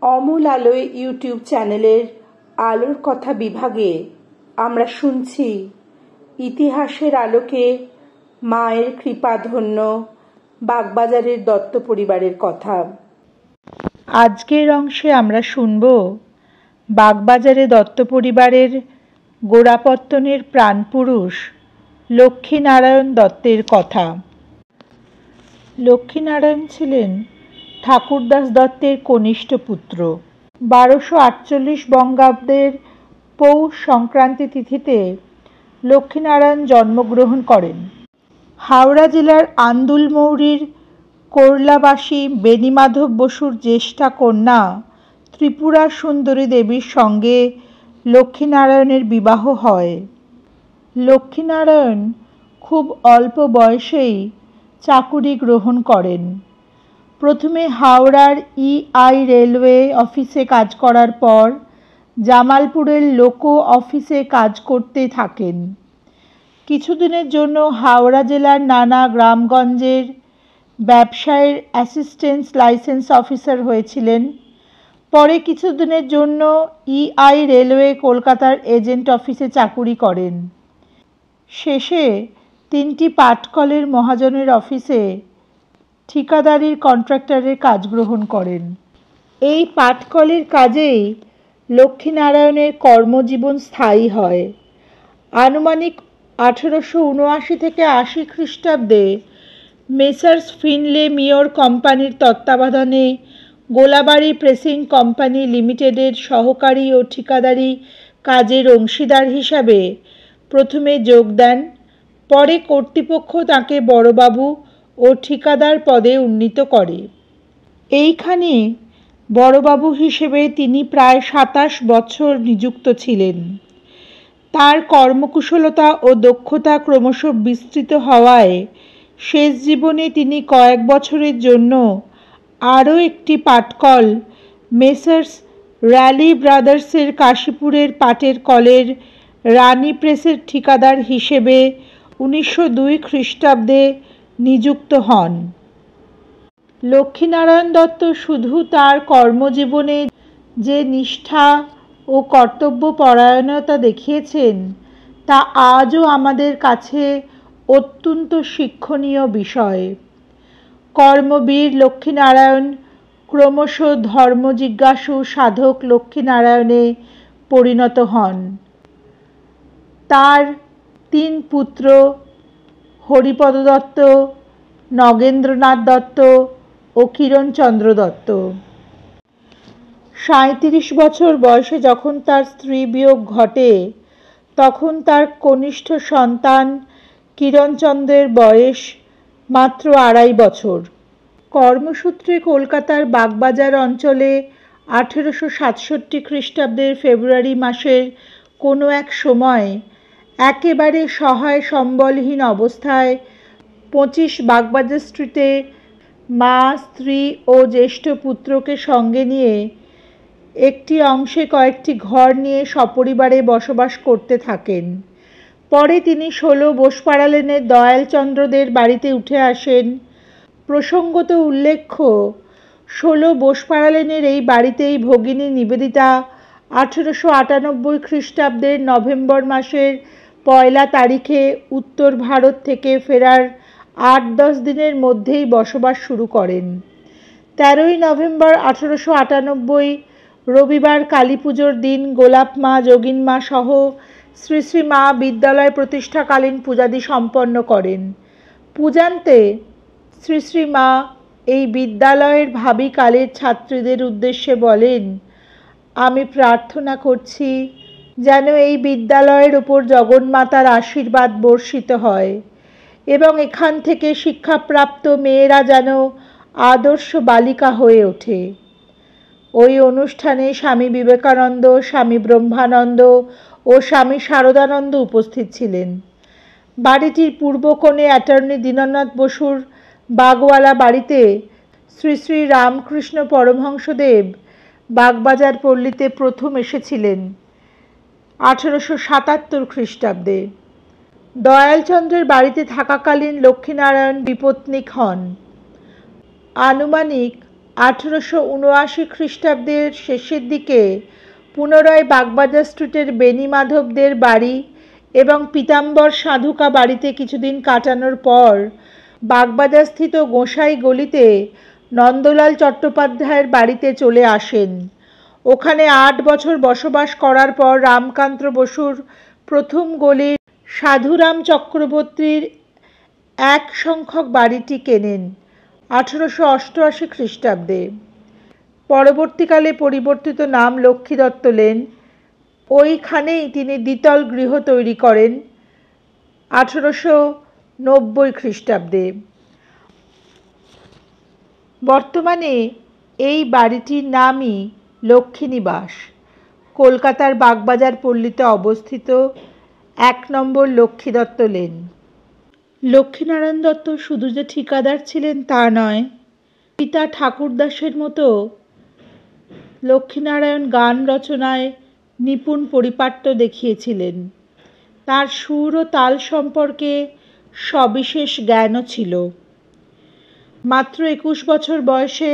অমূল আলোয় ইউটিউব চ্যানেলের আলোর কথা বিভাগে আমরা শুনছি ইতিহাসের আলোকে মায়ের কৃপাধন্য বাগবাজারের দত্ত পরিবারের কথা। আজকের অংশে আমরা শুনব বাগবাজারে দত্ত পরিবারের গোড়াপত্তনের প্রাণপুরুষ লক্ষ্মীনারায়ণ দত্তের কথা। লক্ষ্মীনারায়ণ ছিলেন ঠাকুরদাস দত্তের কনিষ্ঠ পুত্র। 1248 বঙ্গাব্দের পৌষ সংক্রান্তি তিথিতে লক্ষ্মীনারায়ণ জন্মগ্রহণ করেন। হাওড়া জেলার আন্দুলমৌরির কোরলাবাসী বেণীমাধব বসুর জ্যেষ্ঠা কন্যা ত্রিপুরা সুন্দরী দেবীর সঙ্গে লক্ষ্মীনারায়ণের বিবাহ হয়। লক্ষ্মীনারায়ণ খুব অল্প বয়সেই চাকুরি গ্রহণ করেন। প্রথমে হাওড়ার EI রেলওয়ে অফিসে কাজ করার পর জামালপুরের লোকো অফিসে কাজ করতে থাকেন। কিছুদিনের জন্য হাওড়া জেলার নানা গ্রামগঞ্জের ব্যবসায়ের অ্যাসিস্ট্যান্ট লাইসেন্স অফিসার হয়েছিলেন। পরে কিছুদিনের জন্য EI রেলওয়ে কলকাতার এজেন্ট অফিসে চাকুরি করেন। শেষে 3টি পাটকলের মহাজনের অফিসে ঠিকাদারির কন্ট্রাক্টরের কাজ গ্রহণ করেন। এই পাটকলের কাজেই লক্ষ্মীনারায়ণের কর্মজীবন স্থায়ী হয়। আনুমানিক 1879 থেকে 80 খ্রিস্টাব্দে মেসার্স ফিনলে মিওর কোম্পানির তত্ত্বাবধানে গোলাবাড়ি প্রেসিং কোম্পানি লিমিটেডের সহকারী ও ঠিকাদারি কাজের অংশীদার হিসাবে প্রথমে যোগ দেন। পরে কর্তৃপক্ষ তাঁকে বড়বাবু ও ঠিকাদার পদে উন্নীত করে। এইখানে বড়বাবু হিসেবে তিনি প্রায় 27 বছর নিযুক্ত ছিলেন। তার কর্মকুশলতা ও দক্ষতা ক্রমশ বিস্তৃত হওয়ায় শেষ জীবনে তিনি কয়েক বছরের জন্য আরও একটি পাটকল মেসার্স র্যালি ব্রাদার্সের কাশীপুরের পাটের কলের রানী প্রেসের ঠিকাদার হিসেবে 1902 খ্রিস্টাব্দে নিযুক্ত হন। লক্ষ্মীনারায়ণ দত্ত শুধু তার কর্মজীবনে যে নিষ্ঠা ও কর্তব্যপরায়ণতা দেখিয়েছেন তা আজও আমাদের কাছে অত্যন্ত শিক্ষণীয় বিষয়। কর্মবীর লক্ষ্মীনারায়ণ ক্রমশ ধর্মজিজ্ঞাসু সাধক লক্ষ্মীনারায়ণে পরিণত হন। তার 3 পুত্র হরিপদ দত্ত, নগেন্দ্রনাথ দত্ত ও কিরণচন্দ্র দত্ত। 37 বছর বয়সে যখন তার স্ত্রী বিয়োগ ঘটে তখন তার কনিষ্ঠ সন্তান কিরণচন্দ্রের বয়স মাত্র 2.5 বছর। কর্মসূত্রে কলকাতার বাগবাজার অঞ্চলে 1867 খ্রিস্টাব্দের ফেব্রুয়ারি মাসের কোনো এক সময় একেবারে সহায় সম্বলহীন অবস্থায় 25 বাগবাজার স্ট্রিটে মা, স্ত্রী ও জ্যেষ্ঠ পুত্রকে সঙ্গে নিয়ে একটি অংশে কয়েকটি ঘর নিয়ে সপরিবারে বসবাস করতে থাকেন। পরে তিনি 16 বোসপাড়া লেনের দয়ালচন্দ্রদের বাড়িতে উঠে আসেন। প্রসঙ্গত উল্লেখ্য, 16 বোসপাড়া লেনের এই বাড়িতেই ভগিনী নিবেদিতা 1898 খ্রিস্টাব্দের নভেম্বর মাসের 1 তারিখে উত্তর ভারত থেকে ফেরার 8-10 দিনের মধ্যেই বসবাস শুরু করেন। 13 নভেম্বর 1898 রবিবার কালী পুজোর দিন গোলাপ মা, যোগিন মা সহ শ্রী শ্রী মা বিদ্যালয় প্রতিষ্ঠাকালীন পূজাদি সম্পন্ন করেন। পূজান্তে শ্রী শ্রী মা এই বিদ্যালয়ের ভাবী কালের ছাত্রীদের উদ্দেশ্যে বলেন, আমি প্রার্থনা করছি যেন এই বিদ্যালয়ের উপর জগন্মাতার আশীর্বাদ বর্ষিত হয় এবং এখান থেকে শিক্ষাপ্রাপ্ত মেয়েরা যেন আদর্শ বালিকা হয়ে ওঠে। ওই অনুষ্ঠানে স্বামী বিবেকানন্দ, স্বামী ব্রহ্মানন্দ ও স্বামী শারদানন্দ উপস্থিত ছিলেন। বাড়িটির পূর্ব কোণে অ্যাটর্নি দীননাথ বসুর বাগওয়ালা বাড়িতে শ্রী শ্রী রামকৃষ্ণ পরমহংসদেব বাগবাজার পল্লীতে প্রথম এসেছিলেন 1877 খ্রিস্টাব্দে। দয়ালচন্দ্রের বাড়িতে থাকাকালীন লক্ষ্মীনারায়ণ বিপত্নিক হন। আনুমানিক 1879 খ্রিস্টাব্দের শেষের দিকে পুনরায় বাগবাজার স্ট্রিটের বেণী মাধবদের বাড়ি এবং পীতাম্বর সাধুকা বাড়িতে কিছুদিন কাটানোর পর বাগবাজারস্থিত গোসাই গলিতে নন্দলাল চট্টোপাধ্যায়ের বাড়িতে চলে আসেন। ওখানে 8 বছর বসবাস করার পর রামকান্ত বসুর প্রথম গলির সাধুরাম চক্রবর্তীর এক সংখ্যক বাড়িটি কেনেন 1888 খ্রিস্টাব্দে। পরবর্তীকালে পরিবর্তিত নাম লক্ষ্মী দত্ত লেন। ওইখানেই তিনি দ্বিতল গৃহ তৈরি করেন 1890 খ্রিস্টাব্দে। বর্তমানে এই বাড়িটির নামই লক্ষ্মীনিবাস। কলকাতার বাগবাজার পল্লীতে অবস্থিত 1 নম্বর লক্ষ্মী দত্ত লেন। লক্ষ্মীনারায়ণ দত্ত শুধু যে ঠিকাদার ছিলেন তা নয়, পিতা ঠাকুরদাসের মতো লক্ষ্মীনারায়ণ গান রচনায় নিপুণ পরিপাট্য দেখিয়েছিলেন। তার সুর ও তাল সম্পর্কে সবিশেষ জ্ঞানও ছিল। মাত্র 21 বছর বয়সে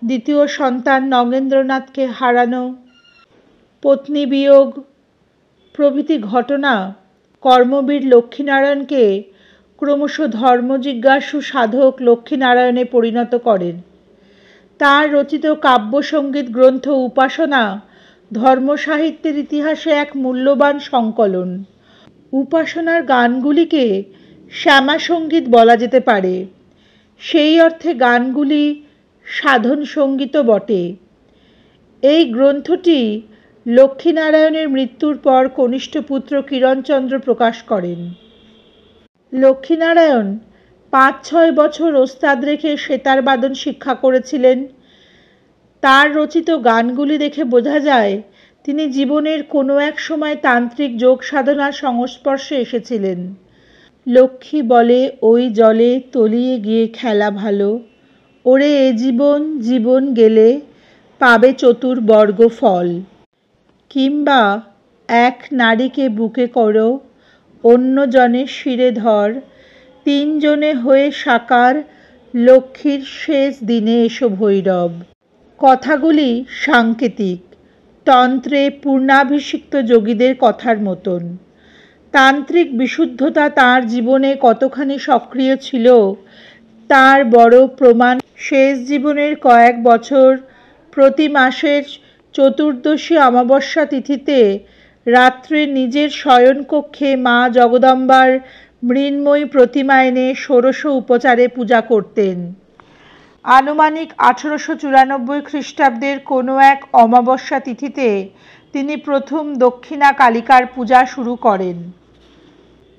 দ্বিতীয় সন্তান নগেন্দ্রনাথকে হারানো, পত্নী বিয়োগ প্রভৃতি ঘটনা কর্মবীর লক্ষ্মীনারায়ণকে ক্রমশ ধর্মজিজ্ঞাসু সাধক লক্ষ্মীনারায়ণে পরিণত করেন। তার রচিত কাব্যসঙ্গীত গ্রন্থ উপাসনা ধর্মসাহিত্যের ইতিহাসে এক মূল্যবান সংকলন। উপাসনার গানগুলিকে শ্যামাসঙ্গীত বলা যেতে পারে। সেই অর্থে গানগুলি সাধন সঙ্গীতও বটে। এই গ্রন্থটি লক্ষ্মীনারায়ণের মৃত্যুর পর কনিষ্ঠ পুত্র কিরণচন্দ্র প্রকাশ করেন। লক্ষ্মীনারায়ণ 5-6 বছর ওস্তাদ রেখে সেতার বাদন শিক্ষা করেছিলেন। তার রচিত গানগুলি দেখে বোঝা যায় তিনি জীবনের কোনো এক সময় তান্ত্রিক যোগ সাধনার সংস্পর্শে এসেছিলেন। লক্ষ্মী বলে ওই জলে তলিয়ে গিয়ে খেলা ভালো, ওরে এ জীবন জীবন গেলে পাবে চতুর্বর্গ ফল। কিংবা এক নারীকে বুকে করো, অন্য জনের শিরে ধর, 3 জনে হয়ে সাকার, লক্ষ্মীর শেষ দিনে এসো ভৈরব। কথাগুলি সাংকেতিক, তন্ত্রে পূর্ণাভিষিক্ত যোগীদের কথার মতন। তান্ত্রিক বিশুদ্ধতা তাঁর জীবনে কতখানি সক্রিয় ছিল তার বড় প্রমাণ শেষ জীবনের কয়েক বছর প্রতি মাসের চতুর্দশী অমাবস্যা তিথিতে রাত্রে নিজের শয়নকক্ষে মা জগদম্বার মৃন্ময়ী প্রতিমা এনে ষোড়শ উপচারে পূজা করতেন। আনুমানিক 1894 খ্রিস্টাব্দের কোনো এক অমাবস্যা তিথিতে তিনি প্রথম দক্ষিণা কালিকার পূজা শুরু করেন।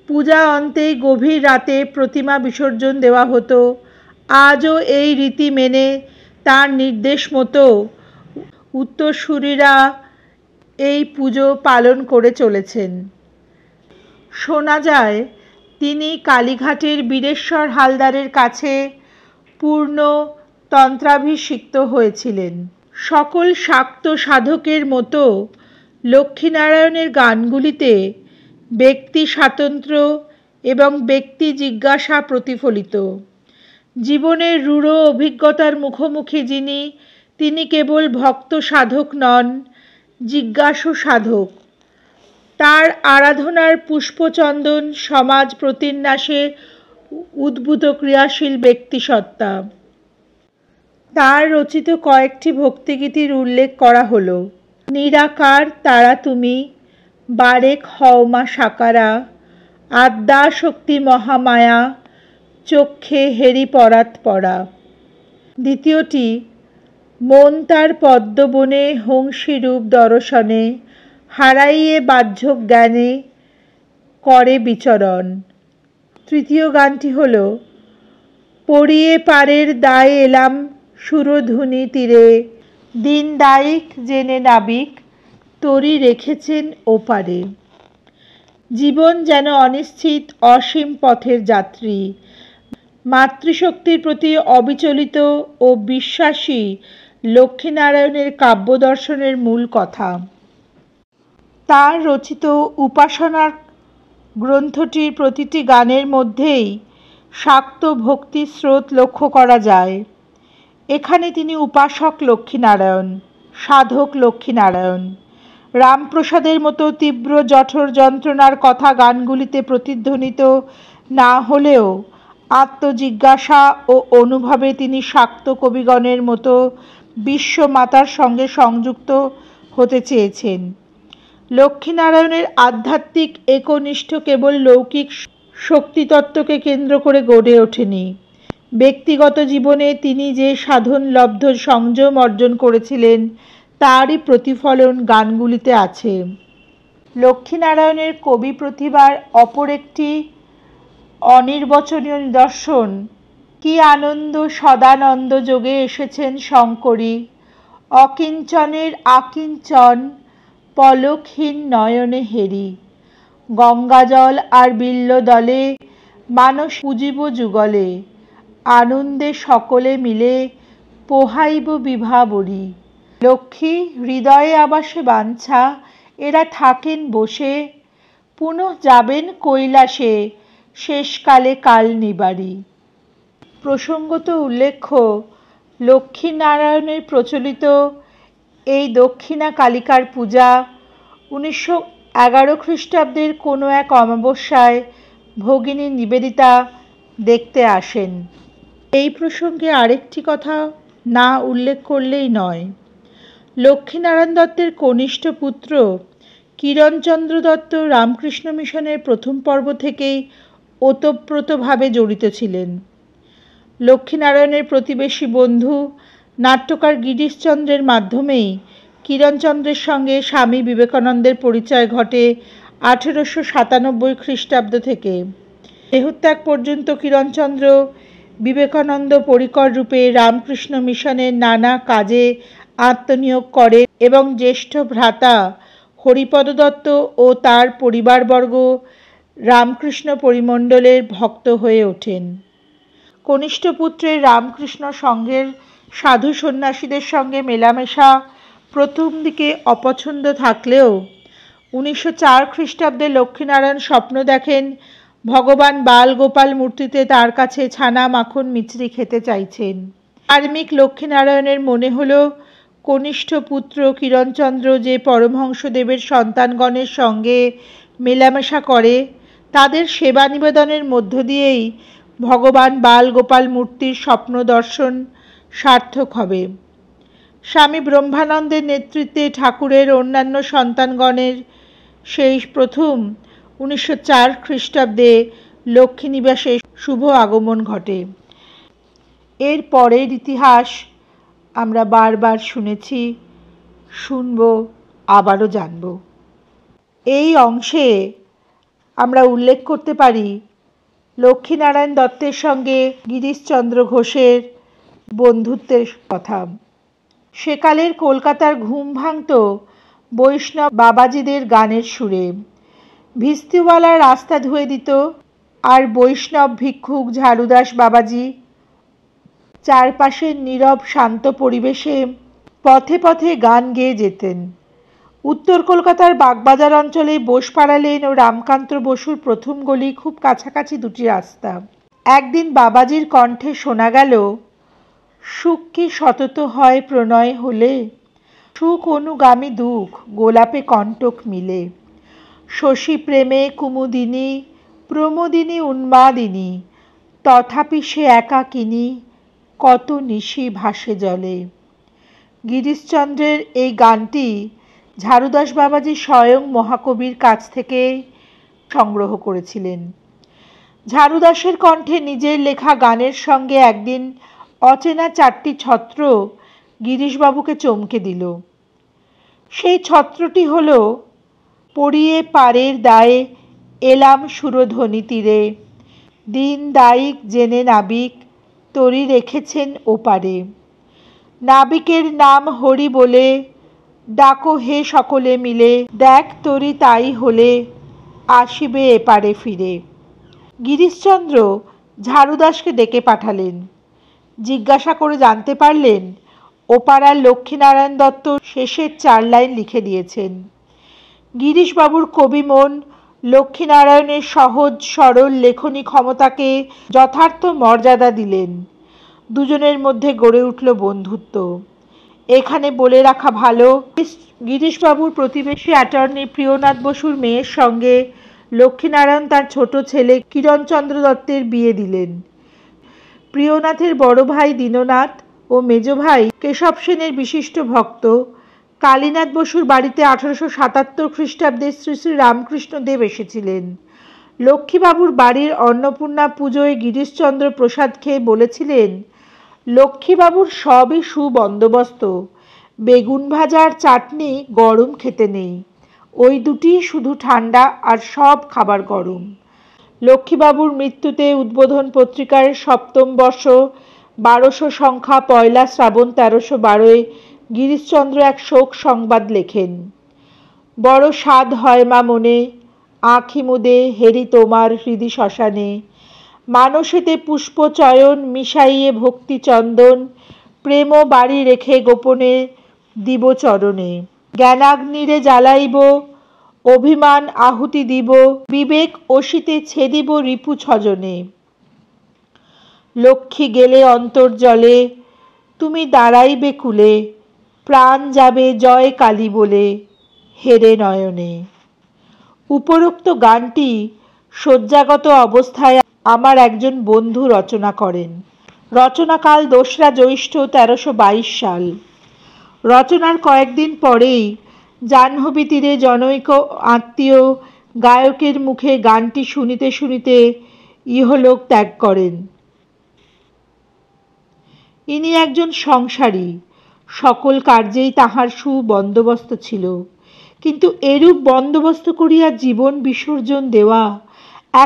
পূজা অন্তেই গভীর রাতে প্রতিমা বিসর্জন দেওয়া হতো। আজও এই রীতি মেনে তার নির্দেশ মতো উত্তরসূরিরা এই পুজো পালন করে চলেছেন। শোনা যায় তিনি কালীঘাটের বীরেশ্বর হালদারের কাছে পূর্ণ তন্ত্রাভিষিক্ত হয়েছিলেন। সকল শাক্ত সাধকের মতো লক্ষ্মীনারায়ণের গানগুলিতে ব্যক্তি স্বাতন্ত্র্য এবং ব্যক্তি জিজ্ঞাসা প্রতিফলিত। জীবনের রূঢ় অভিজ্ঞতার মুখোমুখি যিনি, তিনি কেবল ভক্ত সাধক নন, জিজ্ঞাসু সাধক। তার আরাধনার পুষ্পচন্দন সমাজ প্রতিন্যাসে উদ্ভূত ক্রিয়াশীল ব্যক্তিসত্তা। তার রচিত কয়েকটি ভক্তিগীতির উল্লেখ করা হলো: নিরাকার তারা তুমি, বারেক হও মা সাকারা, আদ্যা শক্তি মহামায়া, চক্ষে হেরি পরাত পরা। দ্বিতীয়টি মন তার পদ্মবনে হংসী রূপ দর্শনে, হারাইয়ে বাহ্যক জ্ঞানে করে বিচরণ। তৃতীয় গানটি হল পড়িয়ে পারের দায়ে এলাম সুরধুনি তীরে, দিন দায়িক জেনে নাবিক তরি রেখেছেন ওপারে। জীবন যেন অনিশ্চিত অসীম পথের যাত্রী। মাতৃশক্তির প্রতি অবিচলিত ও বিশ্বাসী লক্ষ্মীনারায়ণের কাব্যদর্শনের মূল কথা। তার রচিত উপাসনার গ্রন্থটির প্রতিটি গানের মধ্যেই শাক্ত ভক্তির স্রোত লক্ষ্য করা যায়। এখানে তিনি উপাসক লক্ষ্মীনারায়ণ, সাধক লক্ষ্মীনারায়ণ। রামপ্রসাদের মতো তীব্র জঠর যন্ত্রণার কথা গানগুলিতে প্রতিধ্বনিত না হলেও আত্মজিজ্ঞাসা ও অনুভবে তিনি শাক্ত কবিগণের মতো বিশ্বমাতার সঙ্গে সংযুক্ত হতে চেয়েছেন। লক্ষ্মীনারায়ণের আধ্যাত্মিক একনিষ্ঠ কেবল লৌকিক শক্তিতত্ত্বকে কেন্দ্র করে গড়ে ওঠেনি। ব্যক্তিগত জীবনে তিনি যে সাধনলব্ধ সংযম অর্জন করেছিলেন তারই প্রতিফলন গানগুলিতে আছে। লক্ষ্মীনারায়ণের কবি প্রতিভার অপর একটি অনির্বচনীয় নিদর্শন, কি আনন্দ সদানন্দ যোগে এসেছেন শঙ্করী, অকিঞ্চনের আকিঞ্চন পলকহীন নয়নে হেরি, গঙ্গাজল আর বিল্ল দলে মানস পূজিব যুগলে, আনন্দে সকলে মিলে পোহাইব বিভাবরী। লক্ষ্মী হৃদয়ে আবাসে বাঞ্ছা, এরা থাকেন বসে, পুনঃ যাবেন কৈলাসে শেষকালে কাল নিবারি। প্রসঙ্গত উল্লেখ্য, লক্ষ্মীনারায়ণের প্রচলিত এই দক্ষিণা কালিকার পূজা 1911 খ্রিস্টাব্দের কোনো এক অমাবস্যায় ভগিনী নিবেদিতা দেখতে আসেন। এই প্রসঙ্গে আরেকটি কথা না উল্লেখ করলেই নয়। লক্ষ্মীনারায়ণ দত্তের কনিষ্ঠ পুত্র কিরণচন্দ্র দত্ত রামকৃষ্ণ মিশনের প্রথম পর্ব থেকেই ওতপ্রোতভাবে জড়িত ছিলেন। লক্ষ্মীনারায়ণের প্রতিবেশী বন্ধু নাট্যকার গিরিশচন্দ্রের মাধ্যমেই কিরণচন্দ্রের সঙ্গে স্বামী বিবেকানন্দের পরিচয় ঘটে 1897 খ্রিস্টাব্দ থেকে। দেহত্যাগ পর্যন্ত কিরণচন্দ্র বিবেকানন্দ পরিকর রূপে রামকৃষ্ণ মিশনের নানা কাজে আত্মনিয়োগ করে এবং জ্যেষ্ঠ ভ্রাতা হরিপদ দত্ত ও তার পরিবারবর্গ রামকৃষ্ণ পরিমণ্ডলের ভক্ত হয়ে ওঠেন। কনিষ্ঠ পুত্রের রামকৃষ্ণ সংঘের সাধু সন্ন্যাসীদের সঙ্গে মেলামেশা প্রথম দিকে অপছন্দ থাকলেও 1904 খ্রিস্টাব্দে লক্ষ্মীনারায়ণ স্বপ্ন দেখেন ভগবান বাল গোপাল মূর্তিতে তার কাছে ছানা মাখন মিছরি খেতে চাইছেন। ধার্মিক লক্ষ্মীনারায়ণের মনে হলো কনিষ্ঠ পুত্র কিরণচন্দ্র যে পরমহংসদেবের সন্তানগণের সঙ্গে মেলামেশা করে তাদের সেবা নিবেদনের মধ্য দিয়েই ভগবান বাল গোপাল মূর্তির স্বপ্ন দর্শন সার্থক হবে। স্বামী ব্রহ্মানন্দের নেতৃত্বে ঠাকুরের অন্যান্য সন্তানগণের সেই প্রথম 1904 খ্রিস্টাব্দে লক্ষ্মীনিবাসে শুভ আগমন ঘটে। এর পরের ইতিহাস আমরা বারবার শুনেছি, শুনব, আবারও জানব। এই অংশে আমরা উল্লেখ করতে পারি লক্ষ্মীনারায়ণ দত্তের সঙ্গে গিরিশচন্দ্র ঘোষের বন্ধুত্বের কথা। সেকালের কলকাতার ঘুম ভাঙত বৈষ্ণব বাবাজিদের গানের সুরে। ভিস্তিওয়ালা রাস্তা ধুয়ে দিত আর বৈষ্ণব ভিক্ষুক ঝাড়ুদাস বাবাজি চারপাশের নীরব শান্ত পরিবেশে পথে পথে গান গেয়ে যেতেন। উত্তর কলকাতার বাগবাজার অঞ্চলে বোসপাড়া লেন ও রামকান্ত বসুর প্রথম গলি খুব কাছাকাছি দুটি রাস্তা। একদিন বাবাজির কণ্ঠে শোনা গেল, সুখ কি সতত হয় প্রণয় হলে, সুখ অনুগামী দুঃখ গোলাপে কণ্টক মিলে, শশী প্রেমে কুমুদিনী প্রমোদিনী উন্মাদিনী, তথাপি সে একাকিনী কত নিশি ভাসে জলে। গিরিশচন্দ্রের এই গানটি ঝাড়ুদাস বাবাজি স্বয়ং মহাকবির কাছ থেকে সংগ্রহ করেছিলেন। ঝাড়ুদাসের কণ্ঠে নিজের লেখা গানের সঙ্গে একদিন অচেনা চারটি ছত্র গিরিশবাবুকে চমকে দিল। সেই ছত্রটি হল, পড়িয়ে পারের দায়ে এলাম সুরধ্বনি তীরে, দিন দায়িক জেনে নাবিক তরি রেখেছেন ওপারে, নাবিকের নাম হরি বলে ডাকো হে সকলে মিলে, দেখ তরি তাই হলে আসিবে এপারে ফিরে। গিরিশচন্দ্র ঝাড়ুদাসকে ডেকে পাঠালেন। জিজ্ঞাসা করে জানতে পারলেন ওপাড়ার লক্ষ্মীনারায়ণ দত্ত শেষের 4 লাইন লিখে দিয়েছেন। গিরিশবাবুর কবি মন লক্ষ্মীনারায়ণের সহজ সরল লেখনী ক্ষমতাকে যথার্থ মর্যাদা দিলেন। দুজনের মধ্যে গড়ে উঠল বন্ধুত্ব। এখানে বলে রাখা ভালো, গিরিশবাবুর প্রতিবেশী অ্যাটর্নি প্রিয়নাথ বসুর মেয়ের সঙ্গে লক্ষ্মীনারায়ণ তার ছোট ছেলে কিরণচন্দ্র দত্তের বিয়ে দিলেন। প্রিয়নাথের বড় ভাই দীননাথ ও মেজ ভাই কেশব সেনের বিশিষ্ট ভক্ত কালীনাথ বসুর বাড়িতে 1877 খ্রিস্টাব্দে শ্রী শ্রী রামকৃষ্ণ দেব এসেছিলেন। লক্ষ্মীবাবুর বাড়ির অন্নপূর্ণা পুজোয় গিরিশচন্দ্র প্রসাদ খেয়ে বলেছিলেন, লক্ষ্মীবাবুর সবই সুবন্দোবস্ত, বেগুন ভাজার চাটনি গরম খেতে নেই, ওই দুটি শুধু ঠান্ডা আর সব খাবার গরম। লক্ষ্মীবাবুর মৃত্যুতে উদ্বোধন পত্রিকার 7ম বর্ষ 1200 সংখ্যা 1 শ্রাবণ 1312 গিরিশচন্দ্র এক শোক সংবাদ লেখেন। বড় সাধ হয় মা মনে, আঁখি মুদে হেরি তোমার হৃদি শ্মশানে, মানসেতে পুষ্প চয়ন মিশাইয়ে ভক্তি চন্দন, প্রেম বাড়ি রেখে গোপনে দিব চরণে, জ্ঞানাগ্নিরে জ্বালাইব অভিমান আহুতি দিব, বিবেক অসিতে ছেদিব রিপু ছজনে, লক্ষ্মী গেলে অন্তর্জলে তুমি দাঁড়াইবে কুলে, প্রাণ যাবে জয় কালী বলে হেরে নয়নে। উপরোক্ত গানটি শয্যাগত অবস্থায় আমার একজন বন্ধু রচনা করেন। রচনাকাল 2রা জ্যৈষ্ঠ 1322 সাল। রচনার কয়েকদিন পরেই জাহ্নবী তীরে জনৈক আত্মীয় গায়কের মুখে গানটি শুনিতে শুনিতে ইহলোক ত্যাগ করেন। ইনি একজন সংসারী, সকল কার্যেই তাহার সুবন্দোবস্ত ছিল, কিন্তু এরূপ বন্দোবস্ত করিয়া জীবন বিসর্জন দেওয়া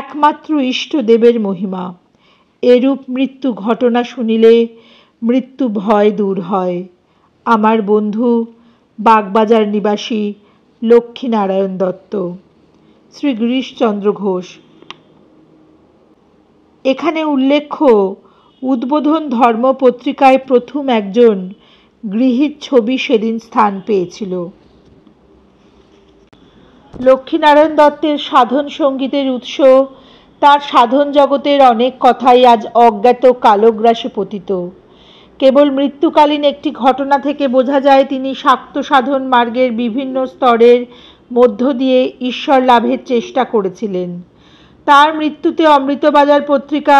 একমাত্র ইষ্টদেবের মহিমা। এরূপ মৃত্যু ঘটনা শুনিলে মৃত্যু ভয় দূর হয়। আমার বন্ধু বাগবাজার নিবাসী লক্ষ্মীনারায়ণ দত্ত। শ্রী গিরিশচন্দ্র ঘোষ। এখানে উল্লেখ্য, উদ্বোধন ধর্ম পত্রিকায় প্রথম একজন গৃহীত ছবি সেদিন স্থান পেয়েছিল। লক্ষ্মীনারায়ণ দত্তের সাধন সঙ্গীতের উৎস, তার সাধন জগতের অনেক কথাই আজ অজ্ঞাত কালগ্রাসে পতিত। কেবল মৃত্যুকালীন একটি ঘটনা থেকে বোঝা যায় তিনি শাক্ত সাধন মার্গের বিভিন্ন স্তরের মধ্য দিয়ে ঈশ্বর লাভের চেষ্টা করেছিলেন। তার মৃত্যুতে অমৃতবাজার পত্রিকা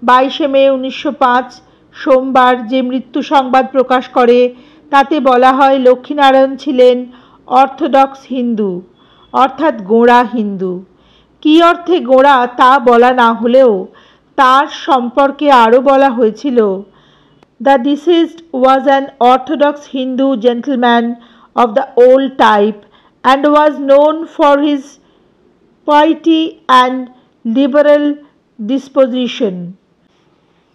22 মে 1905 সোমবার যে মৃত্যু সংবাদ প্রকাশ করে তাতে বলা হয়, লক্ষ্মীনারায়ণ ছিলেন অর্থোডক্স হিন্দু, অর্থাৎ গোঁড়া হিন্দু। কী অর্থে গোঁড়া তা বলা না হলেও তার সম্পর্কে আরও বলা হয়েছিল, The deceased was an orthodox Hindu gentleman of the old type and was known for his piety and liberal disposition.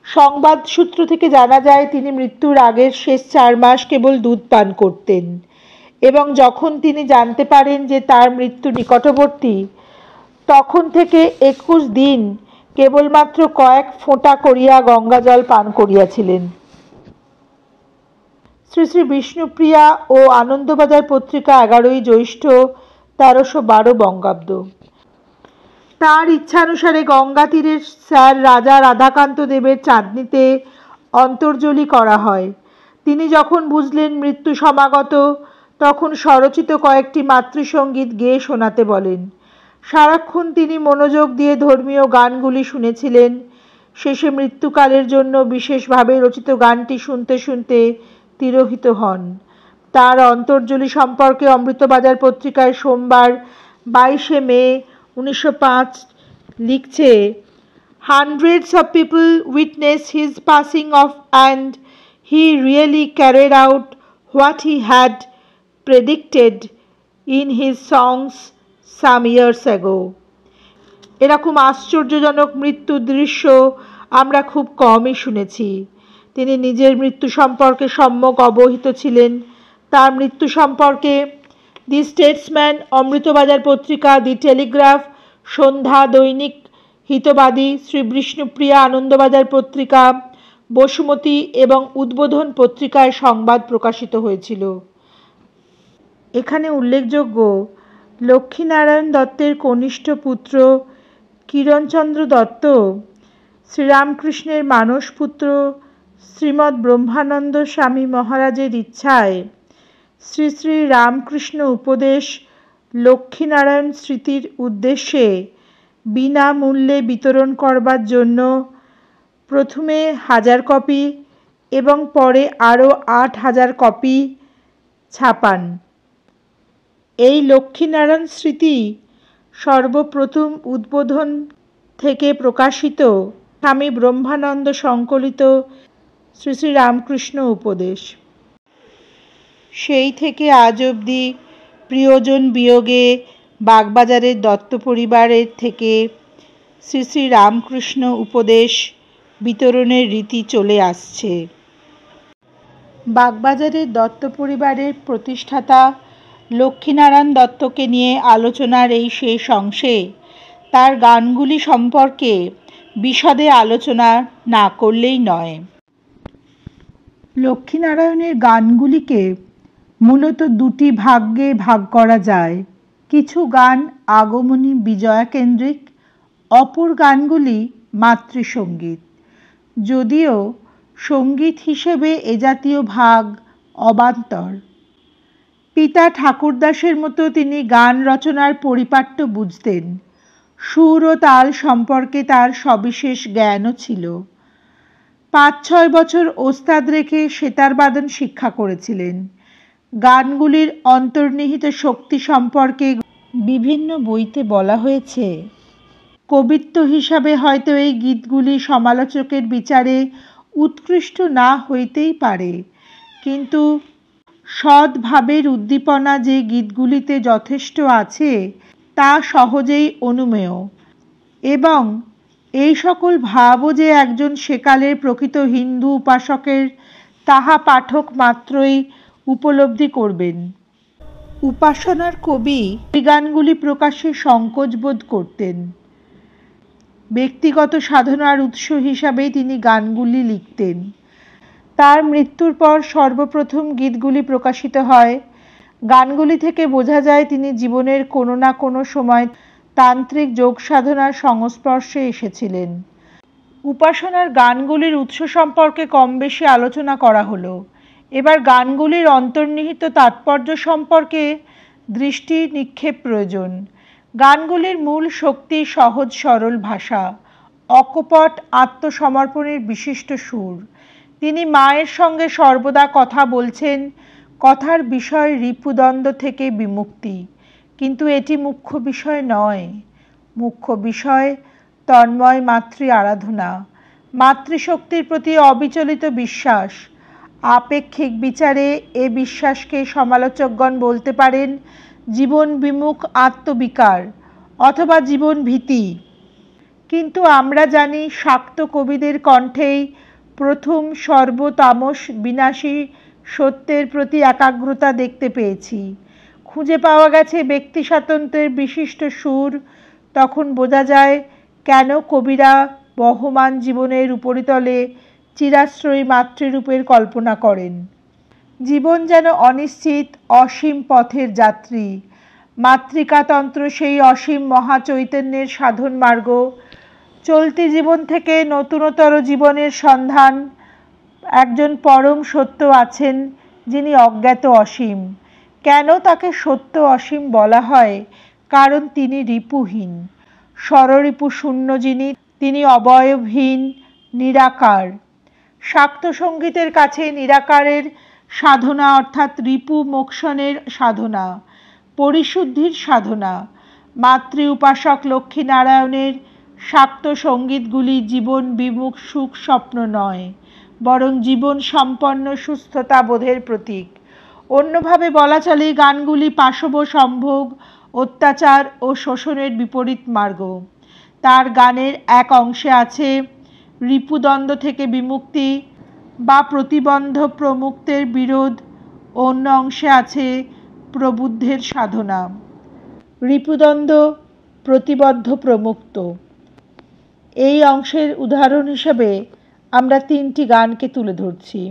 সংবাদ সূত্র থেকে জানা যায় তিনি মৃত্যুর আগের শেষ 4 মাস কেবল দুধ পান করতেন এবং যখন তিনি জানতে পারেন যে তার মৃত্যু নিকটবর্তী তখন থেকে 21 দিন কেবলমাত্র কয়েক ফোঁটা করিয়া গঙ্গা জল পান করিয়াছিলেন। শ্রী শ্রী বিষ্ণুপ্রিয়া ও আনন্দবাজার পত্রিকা 11 জ্যৈষ্ঠ 1312 বঙ্গাব্দ। তার ইচ্ছানুসারে গঙ্গা তীরের স্যার রাজা রাধাকান্ত দেবের চাঁদনিতে অন্তর্জলি করা হয়। তিনি যখন বুঝলেন মৃত্যু সমাগত তখন স্বরচিত কয়েকটি মাতৃসঙ্গীত গেয়ে শোনাতে বলেন। সারাক্ষণ তিনি মনোযোগ দিয়ে ধর্মীয় গানগুলি শুনেছিলেন। শেষে মৃত্যুকালের জন্য বিশেষভাবে রচিত গানটি শুনতে শুনতে তিরোহিত হন। তার অন্তর্জলি সম্পর্কে অমৃতবাজার পত্রিকায় সোমবার 22 মে 1905 লিখছে, Hundreds of people witnessed his passing off and he really carried out what he had predicted in his songs some years ago. এরকম আশ্চর্যজনক মৃত্যুর দৃশ্য আমরা খুব কমই শুনেছি। তিনি নিজের মৃত্যু সম্পর্কে সম্যক অবহিত ছিলেন। তার মৃত্যু সম্পর্কে দি স্টেটসম্যান, অমৃতবাজার পত্রিকা, দি টেলিগ্রাফ, সন্ধ্যা, দৈনিক হিতবাদী, শ্রী বিষ্ণুপ্রিয়া, আনন্দবাজার পত্রিকা, বসুমতী এবং উদ্বোধন পত্রিকায় সংবাদ প্রকাশিত হয়েছিল। এখানে উল্লেখযোগ্য, লক্ষ্মীনারায়ণ দত্তের কনিষ্ঠ পুত্র কিরণচন্দ্র দত্ত শ্রীরামকৃষ্ণের মানসপুত্র শ্রীমৎ ব্রহ্মানন্দ স্বামী মহারাজের ইচ্ছায় শ্রী শ্রী রামকৃষ্ণ উপদেশ লক্ষ্মীনারায়ণ স্মৃতির উদ্দেশ্যে বিনামূল্যে বিতরণ করবার জন্য প্রথমে 1000 কপি এবং পরে আরও 8000 কপি ছাপান। এই লক্ষ্মীনারায়ণ স্মৃতি সর্বপ্রথম উদ্বোধন থেকে প্রকাশিত স্বামী ব্রহ্মানন্দ সংকলিত শ্রী শ্রী রামকৃষ্ণ উপদেশ। সেই থেকে আজ অবধি প্রিয়জন বিয়োগে বাগবাজারের দত্ত পরিবারের থেকে শ্রী শ্রী রামকৃষ্ণ উপদেশ বিতরণের রীতি চলে আসছে। বাগবাজারের দত্ত পরিবারের প্রতিষ্ঠাতা লক্ষ্মীনারায়ণ দত্তকে নিয়ে আলোচনার এই শেষ অংশে তার গানগুলি সম্পর্কে বিশদে আলোচনা না করলেই নয়। লক্ষ্মীনারায়ণের গানগুলিকে মূলত দুটি ভাগে ভাগ করা যায়। কিছু গান আগমনী বিজয়া কেন্দ্রিক, অপর গানগুলি মাতৃসঙ্গীত। যদিও সঙ্গীত হিসেবে এ জাতীয় ভাগ অবান্তর। পিতা ঠাকুরদাসের মতো তিনি গান রচনার পরিপাট্য বুঝতেন। সুর ও তাল সম্পর্কে তার সবিশেষ জ্ঞানও ছিল। 5-6 বছর ওস্তাদ রেখে সেতারবাদন শিক্ষা করেছিলেন। গানগুলির অন্তর্নিহিত শক্তি সম্পর্কে বিভিন্ন বইতে বলা হয়েছে, কবিত্ব হিসাবে হয়তো এই গীতগুলি সমালোচকের বিচারে উৎকৃষ্ট না হইতেই পারে, কিন্তু সদ্ভাবের উদ্দীপনা যে গীতগুলিতে যথেষ্ট আছে তা সহজেই অনুমেয়, এবং এই সকল ভাবও যে একজন সেকালের প্রকৃত হিন্দু উপাসকের তাহা পাঠক মাত্রই উপলব্ধি করবেন। উপাসনার কবি এই গানগুলি প্রকাশে সংকোচ বোধ করতেন। ব্যক্তিগত সাধনার উৎস হিসাবেই তিনি গানগুলি লিখতেন। তার মৃত্যুর পর সর্বপ্রথম গীতগুলি প্রকাশিত হয়। গানগুলি থেকে বোঝা যায় তিনি জীবনের কোনো না কোনো সময় তান্ত্রিক যোগ সাধনার সংস্পর্শে এসেছিলেন। উপাসনার গানগুলির উৎস সম্পর্কে কম বেশি আলোচনা করা হলো। এবার গানগুলির অন্তর্নিহিত তাৎপর্য সম্পর্কে দৃষ্টি নিক্ষেপ প্রয়োজন। গানগুলির মূল শক্তি সহজ সরল ভাষা, অকপট আত্মসমর্পণের বিশিষ্ট সুর। তিনি মায়ের সঙ্গে সর্বদা কথা বলছেন, কথার বিষয় রিপুদ্বন্দ্ব থেকে বিমুক্তি। কিন্তু এটি মুখ্য বিষয় নয়। মুখ্য বিষয় তন্ময় মাতৃ আরাধনা, মাতৃশক্তির প্রতি অবিচলিত বিশ্বাস। আপেক্ষিক বিচারে এ বিশ্বাসকে সমালোচকগণ বলতে পারেন জীবন বিমুখ আত্মবিকার অথবা জীবন ভীতি। কিন্তু আমরা জানি শাক্ত কবিদের কণ্ঠেই প্রথম সর্বতামস বিনাশী সত্যের প্রতি একাগ্রতা দেখতে পেয়েছি। খুঁজে পাওয়া গেছে ব্যক্তি স্বাতন্ত্র্যের বিশিষ্ট সুর। তখন বোঝা যায় কেন কবিরা বহমান জীবনের উপরিতলে চিরাশ্রয়ী মাতৃরূপের কল্পনা করেন। জীবন যেন অনিশ্চিত অসীম পথের যাত্রী। মাতৃকাতন্ত্র সেই অসীম মহাচৈতন্যের সাধন মার্গ। চলতি জীবন থেকে নতুনতর জীবনের সন্ধান। একজন পরম সত্য আছেন যিনি অজ্ঞাত অসীম। কেন তাকে সত্য অসীম বলা হয়? কারণ তিনি রিপুহীন, স্বররিপু শূন্য যিনি, তিনি অবয়বহীন, নিরাকার। শাক্ত সঙ্গীতের কাছে নিরাকারের সাধনা অর্থাৎ রিপু মোক্ষণের সাধনা, পরিশুদ্ধির সাধনা। মাতৃ উপাসক লক্ষ্মীনারায়ণের শাক্ত সঙ্গীতগুলি জীবন বিমুখ সুখ স্বপ্ন নয়, বরং জীবন সম্পন্ন সুস্থতা বোধের প্রতীক। অন্যভাবে বলা চলে গানগুলি পাশব সম্ভোগ, অত্যাচার ও শোষণের বিপরীত মার্গ। তার গানের এক অংশে আছে রিপুদ্বন্দ্ব থেকে বিমুক্তি বা প্রতিবন্ধ প্রমুক্তের বিরোধ, অন্য অংশে আছে প্রবুদ্ধের সাধনা। রিপুদ্বন্দ্ব প্রতিবদ্ধ প্রমুক্ত। এই অংশের উদাহরণ হিসেবে আমরা 3টি গানকে তুলে ধরছি।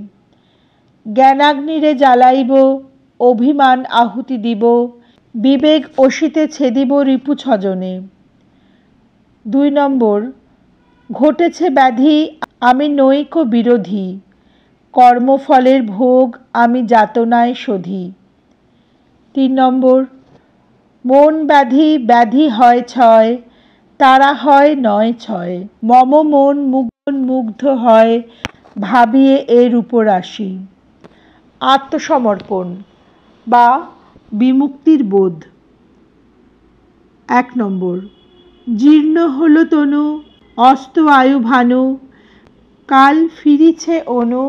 জ্ঞানাগ্নিরে জ্বালাইব, অভিমান আহুতি দিব, বিবেক অসিতে ছেদিব রিপু ছজনে। 2 নম্বর, ঘটেছে ব্যাধি আমি নৈক বিরোধী, কর্মফলের ভোগ আমি যাতনায় শোধি। 3 নম্বর, মন ব্যাধি ব্যাধি হয় ছয়, তারা হয় নয় ছয়। মম মন মুগ্ধ হয়, ভাবিয়ে এর উপর আসি। আত্মসমর্পণ বা বিমুক্তির বোধ। 1 নম্বর, জীর্ণ হলো তনু, অস্ত আয়ু ভানু, কাল ফিরিছে অনু,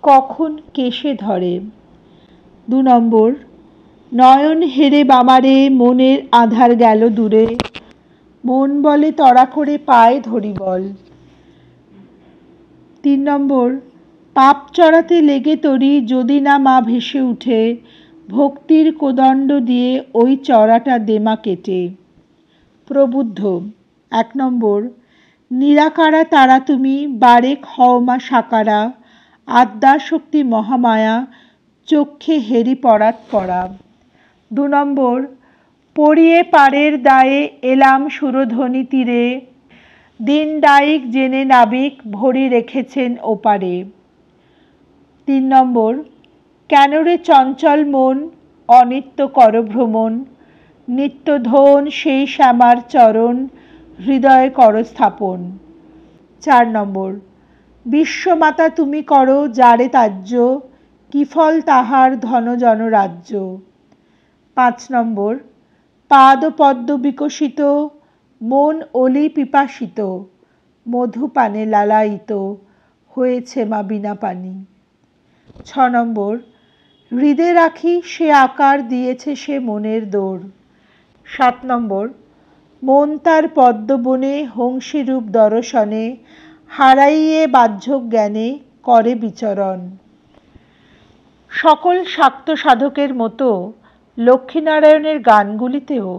কখন কেশে ধরে। 2 নম্বর, নয়ন হেরে বামারে, মনের আধার গেল দূরে, মন বলে তড়া করে পায় ধরি বল। 3 নম্বর, পাপ চড়াতে লেগে তরি, যদি না মা ভেসে উঠে, ভক্তির কোদণ্ড দিয়ে ওই চড়াটা দেমা কেটে। প্রবুদ্ধ। 1 নম্বর, নিরাকারা তারা তুমি, বারেক হও মা সাকারা, আদ্যাশক্তি মহামায়া, চক্ষে হেরি পড়াত পড়া। 2 নম্বর, পড়িয়ে পারের দায়ে এলাম সুরধ্বনি তীরে, দিন ডাইক জেনে নাবিক ভরি রেখেছেন ওপারে। 3 নম্বর, কেন রে চঞ্চল মন, অনিত্য কর ভ্রমণ, নিত্য ধন সেই শ্যামার চরণ, হৃদয়ে কর স্থাপন। 4 নম্বর, বিশ্বমাতা তুমি করো যারে তাজ্য, কি ফল তাহার ধন জন রাজ্য। 5 নম্বর, পাদ পদ্ম বিকশিত, মন অলি পিপাসিত, মধুপানে লালায়িত, হয়েছে মা বিনা পানি। 6 নম্বর, হৃদে রাখি সে আকার দিয়েছে সে মনের দোর। 7 নম্বর, মন তার পদ্মবনে হংসীরূপ দর্শনে, হারাইয়ে বাহ্য জ্ঞানে করে বিচরণ। সকল শাক্ত সাধকের মতো লক্ষ্মীনারায়ণের গানগুলিতেও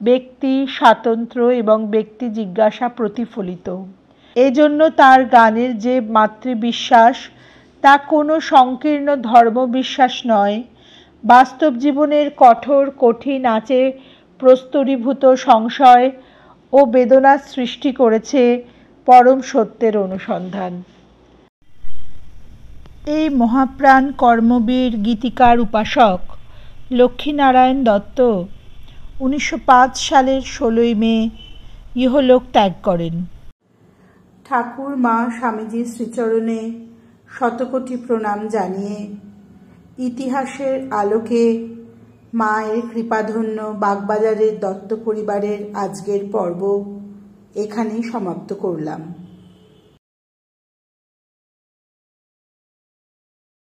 ব্যক্তি স্বাতন্ত্র্য এবং ব্যক্তি জিজ্ঞাসা প্রতিফলিত। এজন্য তার গানের যে মাতৃবিশ্বাস, তা কোনো সংকীর্ণ ধর্মবিশ্বাস নয়, বাস্তব জীবনের কঠোর কঠিন আঁচে প্রস্তরীভূত সংশয় ও বেদনার সৃষ্টি করেছে পরম সত্যের অনুসন্ধান। এই মহাপ্রাণ কর্মবীর গীতিকার উপাসক লক্ষ্মীনারায়ণ দত্ত 1905 সালের 16 মে ইহলোক ত্যাগ করেন। ঠাকুর মা স্বামীজির শ্রীচরণে শতকোটি প্রণাম জানিয়ে ইতিহাসের আলোকে মায়ের কৃপাধন্য বাগবাজারের দত্ত পরিবারের আজকের পর্ব এখানেই সমাপ্ত করলাম।